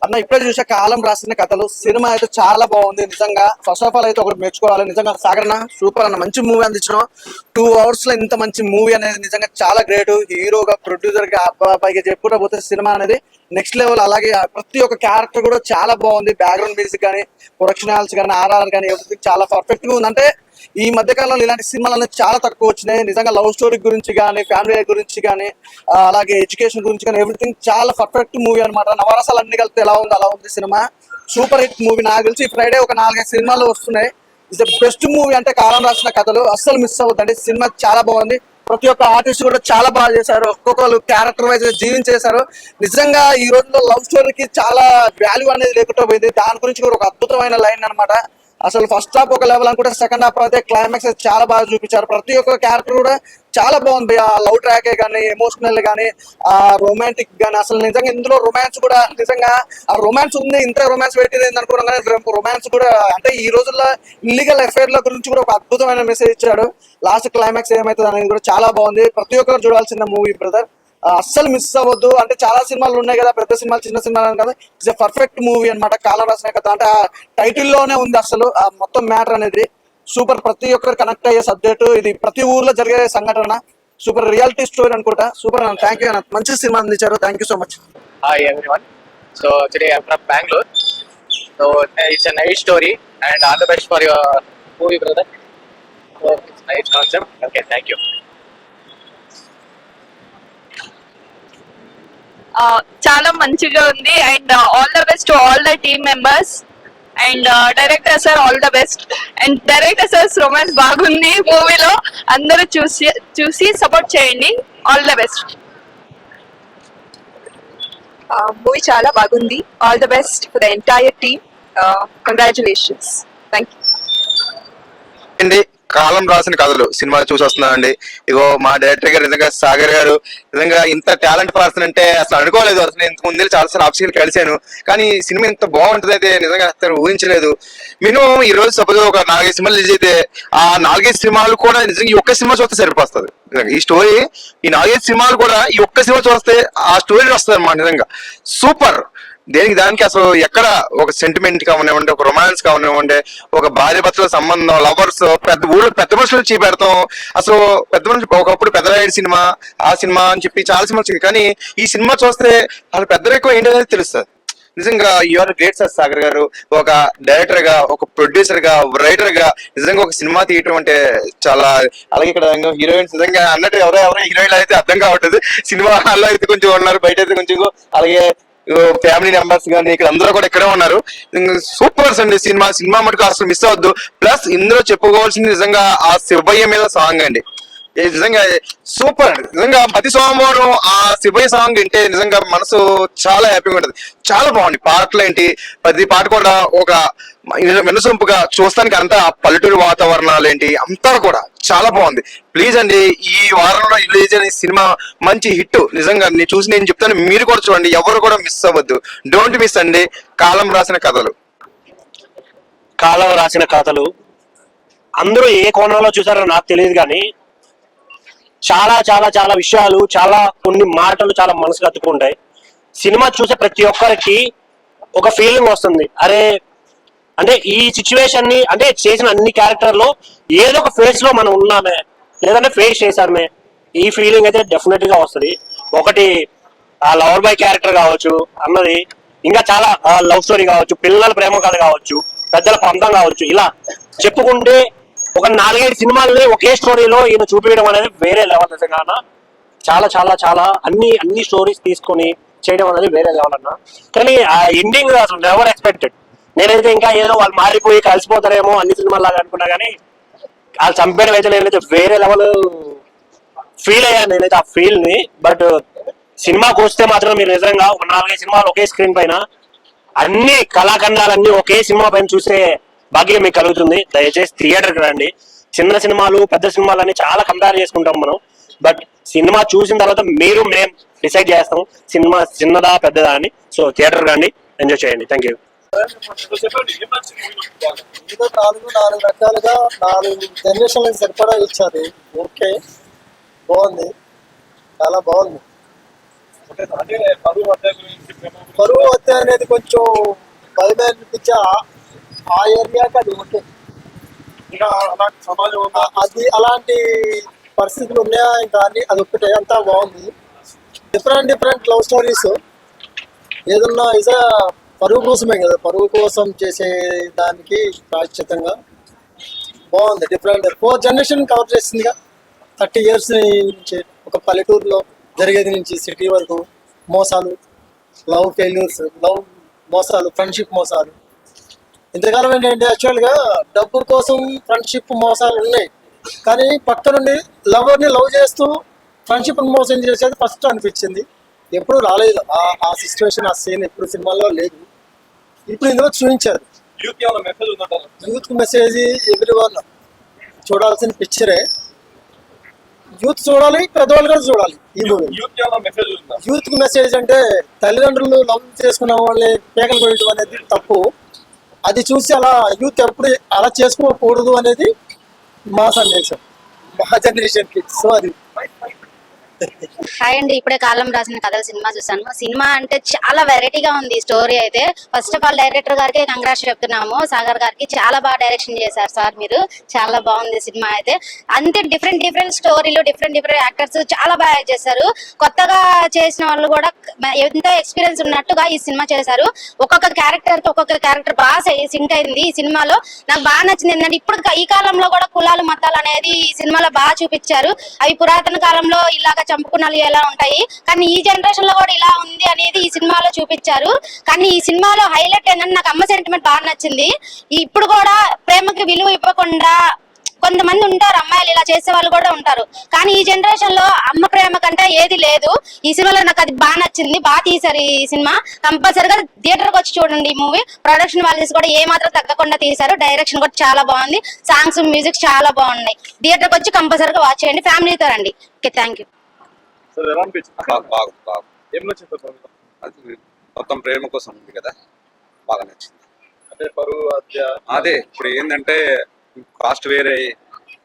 అన్న ఇప్పుడే చూసే కాలం రాసిన కథలు సినిమా అయితే చాలా బాగుంది నిజంగా. ఫస్ట్ ఆఫ్ ఆల్ అయితే ఒకటి మెచ్చుకోవాలి నిజంగా. సాగర్ అన్న సూపర్ అన్న, మంచి మూవీ అందించిన 2 hours లో ఇంత మంచి మూవీ అనేది నిజంగా చాలా గ్రేట్. హీరోగా, ప్రొడ్యూసర్ గా, పైగా చెప్పుకుంటూ పోతే సినిమా అనేది నెక్స్ట్ లెవెల్. అలాగే ప్రతి ఒక్క క్యారెక్టర్ కూడా చాలా బాగుంది. బ్యాక్గ్రౌండ్ మ్యూజిక్ కానీ, ప్రొడక్షన్ హాల్స్ కానీ, ఆర్ఆర్ కానీ ఎవ్రీథింగ్ చాలా పర్ఫెక్ట్ గా ఉంది. అంటే ఈ మధ్య కాలంలో ఇలాంటి సినిమాలు అనేది చాలా తక్కువ వచ్చినాయి. నిజంగా లవ్ స్టోరీ గురించి కానీ, ఫ్యామిలీ గురించి కానీ, అలాగే ఎడ్యుకేషన్ గురించి కానీ ఎవ్రీథింగ్ చాలా పర్ఫెక్ట్ మూవీ అనమాట. నవరసాలు అన్ని కలిపితే ఎలా ఉంది అలా ఉంది సినిమా. Super hit movie. నాకు తెలిసి ఫ్రైడే ఒక 4-5 సినిమాలు వస్తున్నాయి. Is the best movie. అంటే కాలం రాసిన కథలు అస్సలు మిస్ అవ్వద్దండి. సినిమా చాలా బాగుంది. ప్రతి ఒక్క ఆర్టిస్ట్ కూడా చాలా బాగా చేశారు. ఒక్కొక్కరు క్యారెక్టర్ వైజ్ జీవించేశారు. నిజంగా ఈ రోజుల్లో లవ్ స్టోరీకి చాలా వాల్యూ అనేది లేకుండా పోయింది. దాని గురించి కూడా ఒక అద్భుతమైన లైన్ అనమాట. అసలు ఫస్ట్ హాఫ్ ఒక లెవెల్ అనుకుంటే సెకండ్ హాఫ్ అయితే క్లైమాక్స్ చాలా బాగా చూపించారు. ప్రతి ఒక్క క్యారెక్టర్ కూడా చాలా బాగుంది. ఆ లవ్ ట్రాకే కానీ, ఎమోషనల్ కానీ, ఆ రొమాంటిక్ కానీ, అసలు నిజంగా ఇందులో రొమాన్స్ కూడా నిజంగా ఆ రొమాన్స్ ఉంది. ఇంత రొమాన్స్ పెట్టింది అనుకున్నాం కానీ రొమాన్స్ కూడా అంటే ఈ రోజుల్లో ఇల్లీగల్ అఫైర్ల గురించి కూడా ఒక అద్భుతమైన మెసేజ్ ఇచ్చాడు. లాస్ట్ క్లైమాక్స్ ఏమవుతుంది అనేది కూడా చాలా బాగుంది. ప్రతి ఒక్కరు చూడాల్సిన మూవీ బ్రదర్. అస్సలు మిస్ అవ్వద్దు. అంటే చాలా సినిమాలు ఉన్నాయి కదా, పెద్ద సినిమాలు, చిన్న సినిమాలు కదా. ఇట్స్ ఎ పర్ఫెక్ట్ మూవీ అనమాట. కాలం రాసిన కథ అంటే ఆ టైటిల్లోనే ఉంది అసలు ఆ మొత్తం మ్యాటర్ అనేది. సూపర్. ప్రతి ఒక్కరు కనెక్ట్ అయ్యే సబ్జెక్టు ఇది. ప్రతి ఊర్లో జరిగే సంఘటన. సూపర్ రియాలిటీ స్టోరీ అనుకుంటా. సూపర్ అన్న. థ్యాంక్ యూ అన్న, మంచి సినిమా అందించారు. Thank you so much. Hi everyone. So today I am from Bengaluru. So it's a nice story and all the best for your movie brother. So it's nice concept. Okay, thank you. చాలా మంచిగా ఉంది and all the best to all the team members and director sir all the best. And director sir romance బాగుంది మూవీలో. అందరూ చూసి support చేయండి. All the best. Movie చాలా బాగుంది. All the best for the entire team. Congratulations. Thank you. కాలం రాసిన కథలు సినిమా చూసి వస్తున్నానండి. ఇగో మా డైరెక్టర్ గారు నిజంగా సాగర్ గారు నిజంగా ఇంత టాలెంట్ పర్సన్ అంటే అసలు అనుకోలేదు. అసలు నేను ఇంతకు ముందు చాలాసార్లు ఆఫీస్కి కలిశాను, కానీ సినిమా ఇంత బాగుంటుంది అయితే నిజంగా అసలు ఊహించలేదు. మినిమం ఈ రోజు సపోజ్ ఒక 4-5 సినిమాలు రిలీజ్ అయితే ఆ 4-5 సినిమాలు కూడా నిజంగా ఈ ఒక్క సినిమా చూస్తే సరిపోతుంది. ఈ స్టోరీ ఈ 4-5 సినిమాలు కూడా ఈ ఒక్క సినిమా చూస్తే ఆ స్టోరీ వస్తుంది అన్నమాట. నిజంగా సూపర్. దానికి అసలు ఎక్కడ ఒక సెంటిమెంట్ కావనివ్వండి, ఒక రొమాన్స్ కావనివ్వండి, ఒక భార్య భర్తల సంబంధం, లవర్స్, పెద్ద ఊళ్ళో పెద్ద మనుషులు చూపెడతాం. అసలు పెద్ద మనుషులు ఒకప్పుడు పెద్దరాయుడు సినిమా, ఆ సినిమా అని చెప్పి చాలా సినిమాలు వచ్చింది. కానీ ఈ సినిమా చూస్తే అసలు పెద్దరికం ఏంటనేది తెలుస్తుంది. నిజంగా యూఆర్ గ్రేట్ సార్ సాగర్ గారు. ఒక డైరెక్టర్ గా, ఒక ప్రొడ్యూసర్ గా, రైటర్ గా నిజంగా ఒక సినిమా తీయటం అంటే చాలా. అలాగే ఇక్కడ హీరోయిన్స్ నిజంగా అన్నట్టు ఎవరో హీరోయిన్లు అయితే అర్థం కావట్లేదు. సినిమా హాల్లో అయితే కొంచెం ఉన్నారు, బయట అయితే కొంచెం. అలాగే ఫ్యామిలీ మెంబర్స్ కానీ ఇక్కడ అందరూ కూడా ఇక్కడే ఉన్నారు. సూపర్స్ అండి. సినిమా మటుకు అసలు మిస్ అవద్దు. ప్లస్ ఇందులో చెప్పుకోవాల్సింది నిజంగా ఆ శివయ్య మీద సాంగ్ అండి. నిజంగా సూపర్ అండి. నిజంగా ప్రతి సోమవారం ఆ శివయ్య సాంగ్ వింటే నిజంగా మనసు చాలా హ్యాపీగా ఉంటుంది. చాలా బాగుంది. పాటలు ఏంటి, ప్రతి పాట కూడా ఒక వినసొంపుగా చూస్తానికి అంతా పల్లెటూరు వాతావరణాలు ఏంటి అంతా కూడా చాలా బాగుంది. ప్లీజ్ అండి, ఈ వారంలో రిలీజ్ అయిన సినిమా మంచి హిట్. నిజంగా నేను చూసి నేను చెప్తాను, మీరు కూడా చూడండి. ఎవరు కూడా మిస్ అవ్వద్దు. డోంట్ మిస్ అండి. కాలం రాసిన కథలు. కాలం రాసిన కథలు అందరూ ఏ కోణంలో చూసారో నాకు తెలియదు, కానీ చాలా చాలా చాలా విషయాలు, చాలా కొన్ని మాటలు చాలా మనసుకు అతుక్కుంటాయి. సినిమా చూసే ప్రతి ఒక్కరికి ఒక ఫీలింగ్ వస్తుంది. అరే అంటే ఈ సిచ్యువేషన్ ని, అంటే చేసిన అన్ని క్యారెక్టర్లో ఏదో ఒక ఫేస్ లో మనం ఉన్నామే, లేదంటే ఫేస్ చేశామే, ఈ ఫీలింగ్ అయితే డెఫినెట్ గా వస్తుంది. ఒకటి ఆ లవర్ బాయ్ క్యారెక్టర్ కావచ్చు అన్నది, ఇంకా చాలా లవ్ స్టోరీ కావచ్చు, పిల్లల ప్రేమ కథ కావచ్చు, పెద్దల పంతం కావచ్చు, ఇలా చెప్పుకుంటే ఒక 4-5 సినిమాలని ఒకే స్టోరీలో ఈయన చూపించడం అనేది వేరే లెవెల్. నిజంగా చాలా చాలా చాలా అన్ని స్టోరీస్ తీసుకొని చేయడం అనేది వేరే లెవెల్ అన్న. కానీ ఆ ఎండింగ్ అసలు నెవర్ ఎక్స్పెక్టెడ్. నేనైతే ఇంకా ఏదో వాళ్ళు మారిపోయి కలిసిపోతారేమో అన్ని సినిమాలు లాగా అనుకున్నా, కానీ వాళ్ళు చంపేయడం అయితే నేనైతే వేరే లెవెల్ ఫీల్ అయ్యాను నేనైతే ఆ ఫీల్ ని. బట్ సినిమాకి వస్తే మాత్రం మీరు నిజంగా ఒక 4-5 సినిమాలు ఒకే స్క్రీన్ పైన అన్ని కళాఖండాలన్నీ ఒకే సినిమా పైన చూసే భాగ్యం మీకు కలుగుతుంది. దయచేసి థియేటర్కి రండి. చిన్న సినిమాలు పెద్ద సినిమాలని చాలా కంపేర్ చేసుకుంటాం మనం. బట్ సినిమా చూసిన తర్వాత మేము డిసైడ్ చేస్తాం సినిమా చిన్నదా పెద్దదా అని. సో థియేటర్ రండి, ఎంజాయ్ చేయండి. Thank you. ఇందులో నాలుగు రకాలుగా 4 జనరేషన్లకు సరిపడా ఇచ్చారు. ఓకే, బాగుంది, చాలా బాగుంది. కరువు హత్య అనేది కొంచెం భయం అనిపించే ఆ ఏరియాకి అది ఓకే. అది అలాంటి పరిస్థితులు ఉన్నాయా ఇంకా అని అది ఒక్కటే, అంతా బాగుంది. డిఫరెంట్ లవ్ స్టోరీస్ ఏదన్నా ఇదే పరువు కోసమే కదా, పరువు కోసం చేసే దానికి ప్రాశ్చితంగా బాగుంది. డిఫరెంట్ 4 జనరేషన్ కవర్ చేసిందిగా. 30 years నుంచి ఒక పల్లెటూరులో జరిగేది నుంచి సిటీ వరకు మోసాలు, లవ్ ఫెయిల్యూర్స్, లవ్ మోసాలు, ఫ్రెండ్షిప్ మోసాలు. ఇంతకాలం ఏంటంటే యాక్చువల్గా డబ్బు కోసం ఫ్రెండ్షిప్ మోసాలు ఉన్నాయి, కానీ పక్క నుండి లవర్ని లవ్ చేస్తూ ఫ్రెండ్షిప్ మోసం చేసేది ఫస్ట్ అనిపించింది. ఎప్పుడు రాలేదు ఆ సిచ్యువేషన్, ఆ సీన్ ఎప్పుడు సినిమాలో లేదు. ఇప్పుడు ఇందులో చూపించారు. యూత్ మెసేజ్ ఎవ్రీ వన్ చూడాల్సిన పిక్చరే. యూత్ చూడాలి, పెద్దవాళ్ళు కూడా చూడాలి. ఈ మూవీ యూత్ మెసేజ్ అంటే తల్లిదండ్రులు లవ్ చేసుకున్న వాళ్ళే పేకలు కొట్టడం అనేది తప్పు. అది చూసి అలా యూత్ ఎప్పుడు అలా చేసుకోకూడదు అనేది మా సందేశం, మా జనరేషన్ కి. సో అది హాయ్ అండి, ఇప్పుడే కాలం రాసిన కథల సినిమా చూసాను. సినిమా అంటే చాలా వెరైటీగా ఉంది స్టోరీ అయితే. ఫస్ట్ ఆఫ్ ఆల్ డైరెక్టర్ గారికి కంగ్రాట్స్ చెప్తున్నాము. సాగర్ గారికి చాలా బాగా డైరెక్షన్ చేశారు సార్ మీరు. చాలా బాగుంది సినిమా అయితే. అంతే డిఫరెంట్ స్టోరీలు, డిఫరెంట్ యాక్టర్స్ చాలా బాగా యాక్ట్ చేశారు. కొత్తగా చేసిన వాళ్ళు కూడా ఎంతో ఎక్స్పీరియన్స్ ఉన్నట్టుగా ఈ సినిమా చేశారు. ఒక్కొక్క క్యారెక్టర్ బాగా సింక్ అయింది ఈ సినిమాలో. నాకు బాగా నచ్చింది ఏంటంటే ఇప్పుడు ఈ కాలంలో కూడా కులాలు మతాలు అనేది ఈ సినిమాలో బాగా చూపించారు. అవి పురాతన కాలంలో ఇలాగ చంపుకున్నాలు ఎలా ఉంటాయి, కానీ ఈ జనరేషన్ లో కూడా ఇలా ఉంది అనేది ఈ సినిమాలో చూపించారు. కానీ ఈ సినిమాలో హైలైట్ ఏంటంటే నాకు అమ్మ సెంటిమెంట్ బాగా నచ్చింది. ఇప్పుడు కూడా ప్రేమకి విలువ ఇవ్వకుండా కొంతమంది ఉంటారు, అమ్మాయిలు ఇలా చేసే వాళ్ళు కూడా ఉంటారు. కానీ ఈ జనరేషన్ లో అమ్మ ప్రేమ కంటే ఏది లేదు. ఈ సినిమాలో నాకు అది బాగా నచ్చింది. బాగా తీశారు ఈ సినిమా. కంపల్సరిగా థియేటర్ కి వచ్చి చూడండి ఈ మూవీ. ప్రొడక్షన్ వాల్యూస్ కూడా ఏ మాత్రం తగ్గకుండా తీశారు. డైరెక్షన్ కూడా చాలా బాగుంది. సాంగ్స్, మ్యూజిక్ చాలా బాగున్నాయి. థియేటర్ కి వచ్చి కంపల్సరిగా వాచ్ చేయండి, ఫ్యామిలీతో రండి. Okay, thank you. అది మొత్తం ప్రేమ కోసం ఉంది కదా, బాగా నచ్చింది. అదే ఇప్పుడు ఏంటంటే కాస్ట్ వేరే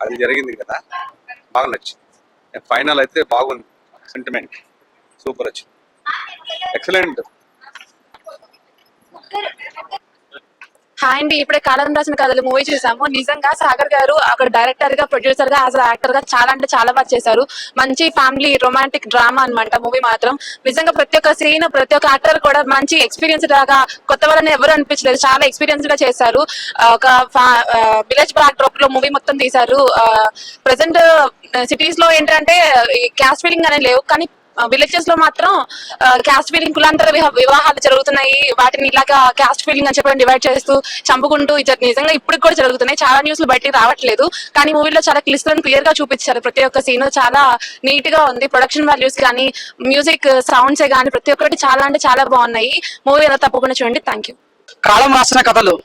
అది జరిగింది కదా, బాగా నచ్చింది. ఫైనల్ అయితే బాగుంది, సెంటిమెంట్ సూపర్ వచ్చింది, ఎక్సలెంట్. హాయ్ అండి, ఇప్పుడే కాలం రాసిన కథలు మూవీ చూసాము. నిజంగా సాగర్ గారు అక్కడ డైరెక్టర్ గా, ప్రొడ్యూసర్ గా, యాజ్ యాక్టర్ గా చాలా అంటే చాలా బాగా చేశారు. మంచి ఫ్యామిలీ రొమాంటిక్ డ్రామా అన్నమాట మూవీ మాత్రం. నిజంగా ప్రతి ఒక్క సీన్, ప్రతి ఒక్క యాక్టర్ కూడా మంచి ఎక్స్పీరియన్స్ లాగా, కొత్త వాళ్ళని ఎవరు అనిపించలేదు. చాలా ఎక్స్పీరియన్స్ గా చేశారు. ఒక విలేజ్ బ్యాక్ డ్రాప్ లో మూవీ మొత్తం తీశారు. ప్రెసెంట్ సిటీస్ లో ఏంటంటే క్యాస్ట్ ఫీలింగ్ అనేది లేవు, కానీ విలేజెస్ లో మాత్రం క్యాస్ట్ ఫీలింగ్, కులాంతర వివాహాలు జరుగుతున్నాయి. వాటిని ఇలాగా క్యాస్ట్ ఫీలింగ్ అని చెప్పి డివైడ్ చేస్తూ చంపుకుంటూ నిజంగా ఇప్పుడు కూడా జరుగుతున్నాయి. చాలా న్యూస్లు బయటికి రావట్లేదు, కానీ మూవీలో చాలా క్లియర్ గా చూపించారు. ప్రతి ఒక్క సీన్ చాలా నీట్ గా ఉంది. ప్రొడక్షన్ వాల్యూస్ కానీ, మ్యూజిక్ సౌండ్స్ కానీ ప్రతి ఒక్కటి చాలా అంటే చాలా బాగున్నాయి. మూవీ ఎలా తప్పకుండా చూడండి. Thank you. కాలం రాసిన కథలు.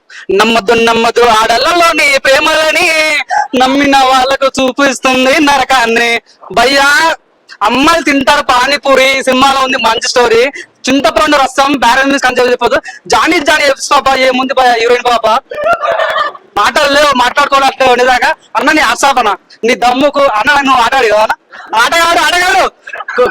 నమ్మద్దు ఆడలలోని ప్రేమలని, నమ్మిన వాళ్ళకు చూపిస్తుంది నరకాన్ని. భయ్యా, అమ్మాయిలు తింటారు పానీపూరి సినిమాలో ఉంది మంచి స్టోరీ. చింతపండు రసం బ్యారెన్ కంచె చెప్పదు. జానీ పాప ఏముంది హీరోయిన్ పాప, మాటలు లేవు, మాట్లాడుకోవట్లేవు. నిజంగా అన్న నీ ఆశాపన, నీ దమ్ముకు అన్న నువ్వు ఆటాడు కదా, ఆటగాడు.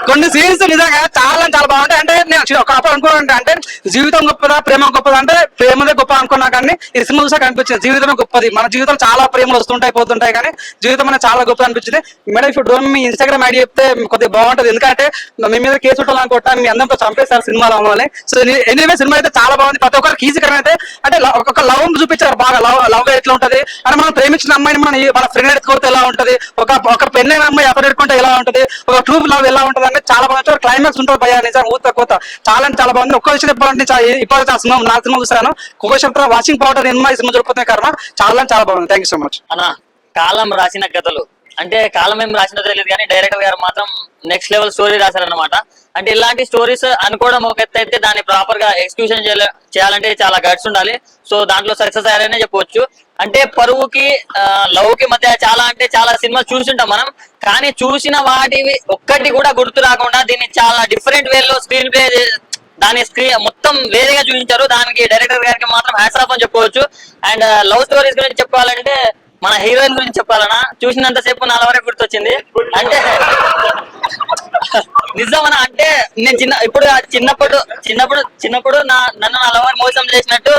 కొన్ని సీన్స్ నిజంగా చాలా బాగుంటాయి. అంటే నేను ఒకప్పుడు అనుకున్నాను అంటే జీవితం గొప్పదా ప్రేమ గొప్పదా అంటే ప్రేమదే గొప్ప అనుకున్నా, కానీ ఈ సినిమా చూసాక అనిపించింది జీవితమే గొప్పది. మన జీవితం చాలా ప్రేమలు వస్తుంటాయి పోతుంటాయి, కానీ జీవితం అనేది చాలా గొప్పది అనిపించింది. మేడం ఇప్పుడు డోన్ మీ ఇన్స్టాగ్రామ్ ఐడి చెప్తే కొద్దిగా బాగుంటది, ఎందుకంటే మీ మీద కేసు ఉండాలనుకుంటా మీ అందరితో చంపేస్తారు సినిమాలో అవ్వాలి. సో ఎనీవే సినిమా అయితే చాలా బాగుంది. ప్రతి ఒక్కరికి ఈజీకరం అయితే అంటే ఒక లవ్ చూపించారు బాగా. లవ్ ఎట్లా ఉంటది అంటే మనం ప్రేమించిన అమ్మాయిని మన ఫ్రెండ్ ఎత్తుకోతే ఎలా ఉంటది, ఒక పెళ్ళైన అమ్మాయి అతను ఎత్తుకుంటే ఎలా ఉంటది, ఒక ట్రూప్ లవ్ ఎలా ఉంటది అంటే చాలా బాగుంది. క్లైమాక్స్ ఉంటుంది భయ, నిజంగా ఊత కోత చాలా అంటే చాలా బాగుంది. ఒక్క విషయం చెప్పాలంటే ఇప్పుడు నా సినిమా చూసాను, ఒక్కొక్క చెప్తా వాషింగ్ పౌడర్ సినిమా దొరుకుతున్నాయి కర్మ. చాలా బాగుంది. Thank you so much. అన్న, కాలం రాసిన కథలు అంటే కాలం ఏం రాసినో తెలియదు కానీ డైరెక్టర్ గారు మాత్రం నెక్స్ట్ లెవెల్ స్టోరీ రాశారనమాట. అంటే ఇలాంటి స్టోరీస్ అనుకోవడం ఒక ఎత్తు అయితే దాన్ని ప్రాపర్ గా ఎగ్జిక్యూషన్ చేయాలంటే చాలా గట్స్ ఉండాలి. సో దాంట్లో సక్సెస్ అయ్యారనే చెప్పవచ్చు. అంటే పరువుకి లవ్ కి మధ్య చాలా అంటే చాలా సినిమా చూసింటాం మనం, కానీ చూసిన వాటివి ఒక్కటి కూడా గుర్తు రాకుండా దీన్ని చాలా డిఫరెంట్ వేలో స్క్రీన్ ప్లే దాని స్క్రీన్ మొత్తం వేరేగా చూపించారు. దానికి డైరెక్టర్ గారికి మాత్రం హ్యాట్స్ ఆఫ్ అని చెప్పుకోవచ్చు. అండ్ లవ్ స్టోరీస్ గురించి చెప్పాలంటే మన హీరోయిన్ గురించి చెప్పాలన్నా చూసినంత సేపు నా వరకు గుర్తొచ్చింది. అంటే నిజమనా అంటే నేను చిన్నప్పుడు నన్ను నా లవర్ మోసం చేసినట్టు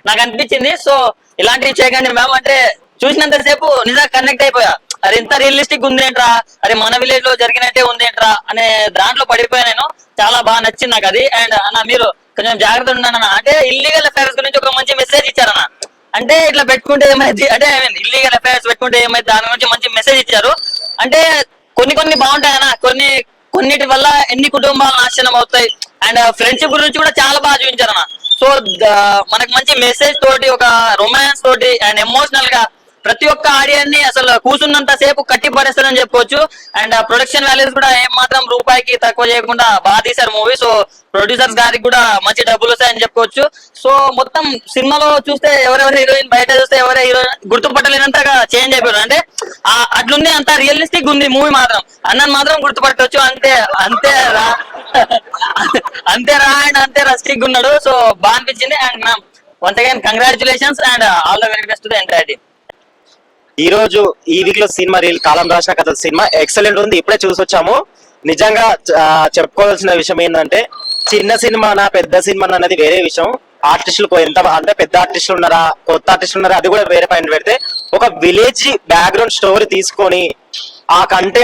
నాకు అనిపించింది. సో ఇలాంటివి చేయకండి మ్యామ్. అంటే చూసినంత సేపు నిజంగా కనెక్ట్ అయిపోయా. అరే ఎంత రియలిస్టిక్ ఉంది ఏంట్రా, అరే మన విలేజ్ లో జరిగినట్టే ఉంది ఏంట్రా అనే దాంట్లో పడిపోయా నేను. చాలా బాగా నచ్చింది నాకు అది. అండ్ అన్న మీరు కొంచెం జాగ్రత్త ఉన్నానన్న. అంటే ఇల్లీగల్ అఫైర్స్ గురించి ఒక మంచి మెసేజ్ ఇచ్చారన్న. అంటే ఇట్లా పెట్టుకుంటే ఏమైంది అంటే ఇల్లీగల్ అఫైర్స్ పెట్టుకుంటే ఏమైంది దాని గురించి మంచి మెసేజ్ ఇచ్చారు. అంటే కొన్ని బాగుంటాయన్న, కొన్నిటి వల్ల ఎన్ని కుటుంబాలు నాశనం అవుతాయి. అండ్ ఫ్రెండ్షిప్ గురించి కూడా చాలా బాగా చూపించారన్న. సో మనకు మంచి మెసేజ్ తోటి ఒక రొమాన్స్ తోటి అండ్ ఎమోషనల్ గా ప్రతి ఒక్క ఆడియన్స్ ని అసలు కూర్చున్నంత సేపు కట్టి పడేస్తారని చెప్పుకోవచ్చు. అండ్ ప్రొడక్షన్ వాల్యూస్ కూడా ఏం మాత్రం రూపాయికి తక్కువ చేయకుండా బాగా తీశారు మూవీ. సో ప్రొడ్యూసర్స్ గారికి కూడా మంచి డబ్బులు వస్తాయని చెప్పుకోవచ్చు. సో మొత్తం సినిమాలో చూస్తే ఎవరెవరు హీరోయిన్, బయట చూస్తే ఎవరే హీరోయిన్ గుర్తుపట్టలేనంతగా చేంజ్ అయిపోయారు. అంటే అట్లుంది, అంత రియలిస్టిక్ ఉంది మూవీ మాత్రం. అన్నని మాత్రం గుర్తుపట్టవచ్చు. అంతేరా అండ్ అంతే రస్టిక్ ఉన్నాడు. సో బాగా అనిపించింది. And once again congratulations and all the very best to the entire team. ఈ రోజు ఈ వీక్ లో సినిమా కాలం రాసిన కథల సినిమా ఎక్సలెంట్ ఉంది. ఇప్పుడే చూసి వచ్చాము. నిజంగా చెప్పుకోవాల్సిన విషయం ఏంటంటే చిన్న సినిమానా పెద్ద సినిమా అనేది వేరే విషయం. ఆర్టిస్టులు ఎంత అంటే పెద్ద ఆర్టిస్టులు ఉన్నారా కొత్త ఆర్టిస్టులు ఉన్నారా అది కూడా వేరే పాయింట్ పెడితే, ఒక విలేజ్ బ్యాక్గ్రౌండ్ స్టోరీ తీసుకొని ఆ కంటే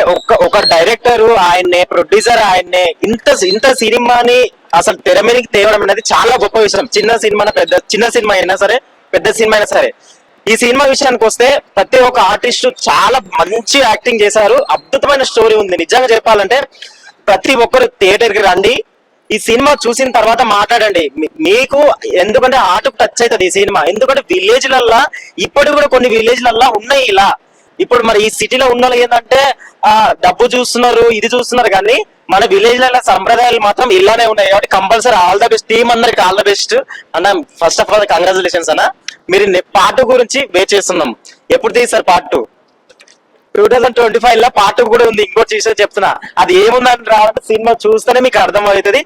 ఒక డైరెక్టర్ ఆయన్నే ప్రొడ్యూసర్ ఆయన్నే ఇంత సినిమాని అసలు తెర మీదకి తేవడం అనేది చాలా గొప్ప విషయం. చిన్న సినిమా అయినా సరే పెద్ద సినిమా అయినా సరే. ఈ సినిమా విషయానికి వస్తే ప్రతి ఒక్క ఆర్టిస్ట్ చాలా మంచి యాక్టింగ్ చేశారు. అద్భుతమైన స్టోరీ ఉంది. నిజంగా చెప్పాలంటే ప్రతి ఒక్కరు థియేటర్ కి రండి, ఈ సినిమా చూసిన తర్వాత మాట్లాడండి. మీకు ఎందుకంటే ఆటకు టచ్ అవుతుంది ఈ సినిమా. ఎందుకంటే విలేజ్లల్లా ఇప్పటికి కూడా కొన్ని విలేజ్లల్లా ఉన్నాయి ఇలా. ఇప్పుడు మరి ఈ సిటీలో ఉన్న ఏంటంటే డబ్బు చూస్తున్నారు, ఇది చూస్తున్నారు, కానీ మన విలేజ్ల సంప్రదాయాలు మాత్రం ఇలానే ఉన్నాయి. కాబట్టి compulsory all the best team అందరికి, ఆల్ ద బెస్ట్ అన్న. ఫస్ట్ ఆఫ్ ఆల్ కంగ్రాచులేషన్స్ అన్న. మీరు పార్ట్ 2 గురించి వెయిట్ చేస్తున్నాం. ఎప్పుడు తీస్తారు పార్ట్ 2? 2025 లో పార్ట్ 2 కూడా ఉంది. ఇంకోటి విషయం చెప్తున్నా, అది ఏముందని రావాలంటే సినిమా చూస్తేనే మీకు అర్థం అవుతుంది.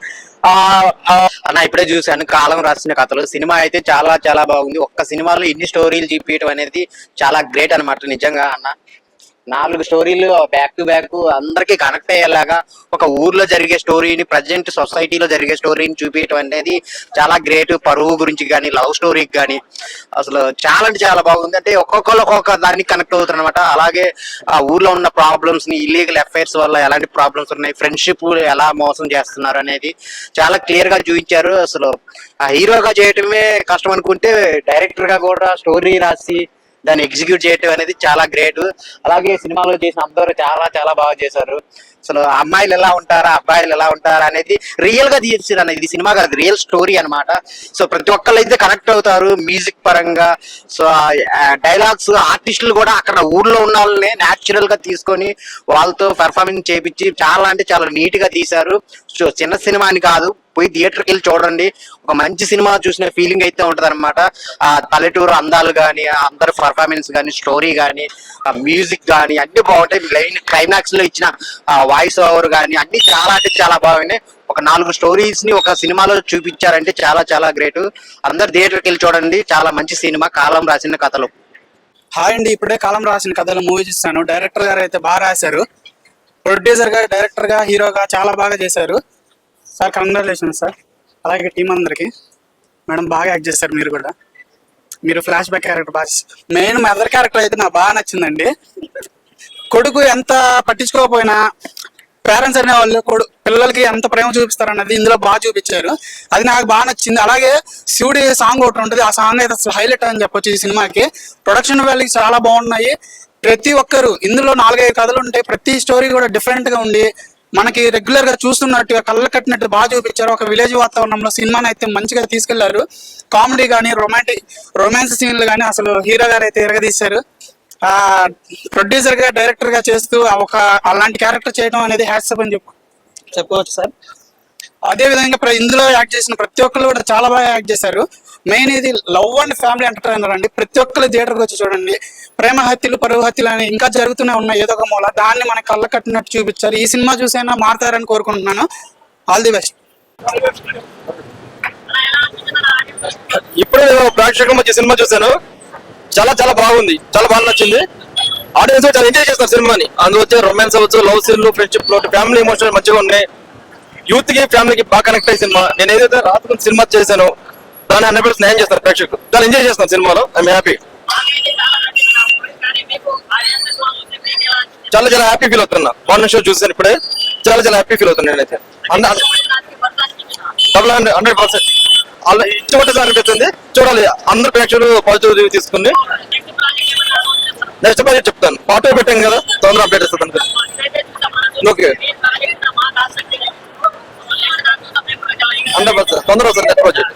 అన్న ఇప్పుడే చూశాను కాలం రాసిన కథలు. సినిమా అయితే చాలా చాలా బాగుంది. ఒక్క సినిమాలో ఇన్ని స్టోరీలు చూపించడం అనేది చాలా గ్రేట్ అనమాట. నిజంగా అన్న 4 స్టోరీలు బ్యాక్ టు బ్యాక్ అందరికి కనెక్ట్ అయ్యేలాగా ఒక ఊర్లో జరిగే స్టోరీని, ప్రజెంట్ సొసైటీలో జరిగే స్టోరీని చూపించడం అనేది చాలా గ్రేట్. పరువు గురించి కానీ లవ్ స్టోరీకి కానీ అసలు చాలా అంటే చాలా బాగుంది. అంటే ఒక్కొక్కరు ఒక్కొక్క దానికి కనెక్ట్ అవుతారు అనమాట. అలాగే ఆ ఊర్లో ఉన్న ప్రాబ్లమ్స్ ని, ఇల్లీగల్ అఫైర్స్ వల్ల ఎలాంటి ప్రాబ్లమ్స్ ఉన్నాయి, ఫ్రెండ్షిప్ ఎలా మోసం చేస్తున్నారు అనేది చాలా క్లియర్ గా చూపించారు. అసలు ఆ హీరోగా చేయటమే కష్టం అనుకుంటే డైరెక్టర్ గా కూడా స్టోరీ రాసి దాన్ని ఎగ్జిక్యూట్ చేయటం అనేది చాలా గ్రేట్. అలాగే సినిమాలో చేసిన అందరూ చాలా చాలా బాగా చేశారు. అసలు అమ్మాయిలు ఎలా ఉంటారా, అబ్బాయిలు ఎలా ఉంటారా అనేది రియల్ గా తీర్చారు అన్న. ఇది సినిమా కాదు, రియల్ స్టోరీ అనమాట. సో ప్రతి ఒక్కళ్ళు అయితే కనెక్ట్ అవుతారు మ్యూజిక్ పరంగా. సో డైలాగ్స్, ఆర్టిస్టులు కూడా అక్కడ ఊర్లో ఉన్న వాళ్ళని న్యాచురల్ గా తీసుకొని వాళ్ళతో పెర్ఫార్మెన్స్ చేపించి చాలా అంటే చాలా నీట్ గా తీశారు. సో చిన్న సినిమా అని కాదు, పోయి థియేటర్కి వెళ్ళి చూడండి. ఒక మంచి సినిమా చూసిన ఫీలింగ్ అయితే ఉంటది అనమాట. ఆ పల్లెటూరు అందాలు కానీ, అందరు పర్ఫార్మెన్స్ కానీ, స్టోరీ కానీ, మ్యూజిక్ కానీ అన్ని బాగుంటాయి. లైన్ క్లైమాక్స్ లో ఇచ్చిన వాయిస్ ఓవర్ కానీ అన్ని చాలా అంటే చాలా బాగున్నాయి. ఒక 4 స్టోరీస్ ని ఒక సినిమాలో చూపించారంటే చాలా చాలా గ్రేట్. అందరు థియేటర్కి వెళ్ళి చూడండి. చాలా మంచి సినిమా కాలం రాసిన కథలు. హాయ్ అండి, ఇప్పుడే కాలం రాసిన కథలు మూవీ చూస్తాను. డైరెక్టర్ గారు అయితే బాగా రాశారు. ప్రొడ్యూసర్ గా, డైరెక్టర్ గా, హీరోగా చాలా బాగా చేశారు సార్. Congratulations sir. అలాగే టీం అందరికి. మేడం బాగా యాక్ట్ చేస్తారు. మీరు ఫ్లాష్ బ్యాక్ క్యారెక్టర్ బాగా, మెయిన్ మదర్ క్యారెక్టర్ అయితే నాకు బాగా నచ్చిందండి. కొడుకు ఎంత పట్టించుకోకపోయినా పేరెంట్స్ అనే వాళ్ళు పిల్లలకి ఎంత ప్రేమ చూపిస్తారన్నది ఇందులో బాగా చూపించారు. అది నాకు బాగా నచ్చింది. అలాగే శివుడి సాంగ్ ఒకటి ఉంటుంది, ఆ సాంగ్ అయితే అసలు హైలైట్ అని చెప్పొచ్చు ఈ సినిమాకి. ప్రొడక్షన్ వాల్యూస్ చాలా బాగున్నాయి. ప్రతి ఒక్కరు ఇందులో 4-5 కథలు ఉంటాయి. ప్రతి స్టోరీ కూడా డిఫరెంట్ గా ఉండి మనకి రెగ్యులర్ గా చూస్తున్నట్టుగా కళ్ళ కట్టినట్టు బాగా చూపించారు. ఒక విలేజ్ వాతావరణంలో సినిమాని అయితే మంచిగా తీసుకెళ్లారు. కామెడీ కానీ, రొమాన్స్ సీన్లు కానీ అసలు హీరో గారు అయితే ఎరగదీశారు. ప్రొడ్యూసర్ గా డైరెక్టర్ గా చేస్తూ అలాంటి క్యారెక్టర్ చేయడం అనేది హ్యాట్సప్ అని చెప్పుకోవచ్చు సార్. అదే విధంగా ఇందులో యాక్ట్ చేసిన ప్రతి ఒక్కరు కూడా చాలా బాగా యాక్ట్ చేశారు. మెయిన్ ఇది లవ్ అండ్ ఫ్యామిలీ ఎంటర్టైనర్ అండి. ప్రతి ఒక్కరు థియేటర్కి వచ్చి చూడండి. ప్రేమ హత్యలు, పరువు హత్యలు అని ఇంకా జరుగుతూనే ఉన్నాయి ఏదో ఒక మూల. దాన్ని మన కళ్ళ కట్టినట్టు చూపించారు. ఈ సినిమా చూసైనా మారుతారని కోరుకుంటున్నాను. All the best. ఇప్పుడు ప్రేక్షకుల మధ్య సినిమా చూశాను. చాలా చాలా బాగుంది, చాలా బాగా నచ్చింది. ఆడియన్స్ చాలా ఎంజాయ్ చేస్తారు సినిమాని. అందులో వచ్చే రొమాన్స్ అవ్వచ్చు, లవ్ సీన్లు, ఫ్రెండ్షిప్ లో ఫ్యామిలీ ఎమోషన్ మంచిగా ఉన్నాయి. యూత్ కి ఫ్యామిలీకి బాగా కనెక్ట్ అయ్యే సినిమా. నేను ఏదైతే రాత్రి సినిమా చేశానో దాన్ని 100% న్యాయం చేస్తారు ప్రేక్షకులు. చాలా ఎంజాయ్ చేస్తాను సినిమాలో. I'm happy. చాలా చాలా హ్యాపీ ఫీల్ అవుతున్నా. మార్నింగ్ షో చూసాను ఇప్పుడే. చాలా చాలా హ్యాపీ ఫీల్ అవుతున్నాను నేనైతే. 100% అలా ఇష్టపడ్డ అనిపిస్తుంది. చూడాలి, అందరు ప్రేక్షకులు పాజిటివ్ తీసుకుని నెక్స్ట్ ప్రాజెక్ట్ చెప్తాను. పాటో పెట్టాం కదా, తొందరగా అప్డేట్ ఇస్తుంది. ఓకే 100% తొందరగా వస్తుంది నెక్స్ట్ ప్రాజెక్ట్.